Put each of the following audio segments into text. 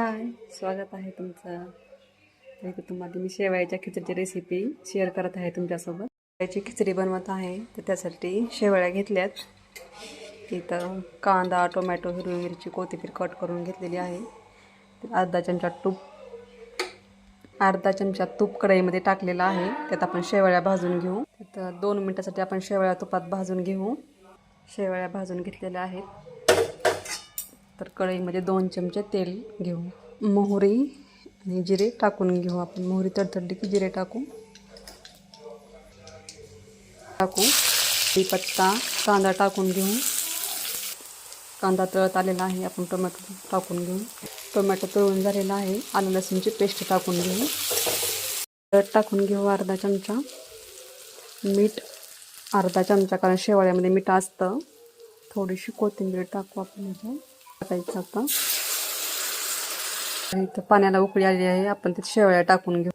हाय, स्वागत आहे तुमचं. तर इथे तुम्हाला मी शेवयाच्या खिचडीची रेसिपी शेअर करत आहे तुमच्यासोबत. शेवयाची खिचडी बनवत आहे, तर त्यासाठी शेवया घेतल्यात. इथं कांदा, टोमॅटो, हिरवी मिरची, कोथिंबीर कट करून घेतलेली आहे. अर्धा चमचा तूप कढईमध्ये टाकलेला आहे. त्यात आपण शेवया भाजून घेऊ. तर 2 मिनिटासाठी आपण शेवया तुपात भाजून घेऊ. शेवया भाजून घेतलेल्या आहेत. तर कढईमध्ये 2 चमचे तेल घेऊ. मोहरी आणि जिरे टाकून घेऊ आपण. मोहरी तडतडली की जिरे टाकू. कढीपत्ता, कांदा टाकून घेऊ. कांदा तळत आलेला आहे. आपण टोमॅटो टाकून घेऊ. टोमॅटो तळून झालेला आहे. आलं लसूणची पेस्ट टाकून घेऊ. हळद टाकून घेऊ अर्धा चमचा. मीठ अर्धा चमचा, कारण शेवयामध्ये मीठ असतं. थोडीशी कोथिंबीर टाकू आपण. इथं टाकायचं आता. इथं पाण्याला उकळी आली आहे. आपण तिथे शेवया टाकून घेऊ.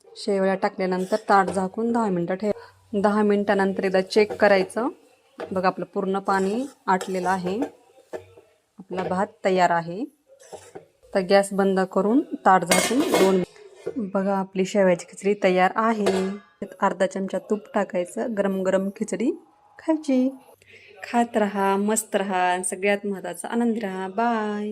शेवया टाकल्यानंतर ताट झाकून 10 मिनटं ठेव. 10 मिनटानंतर एकदा चेक करायचं. बघा, आपलं पूर्ण पाणी आटलेलं आहे. आपला भात तयार आहे. तर गॅस बंद करून ताट झाकून 2 बघा, आपली शेवयाची खिचडी तयार आहे. त्यात अर्धा चमचा तूप टाकायचं. गरम गरम खिचडी खायची. खात राहा, मस्त राहा, सगळ्यात महत्त्वाचा आनंदी राहा. बाय.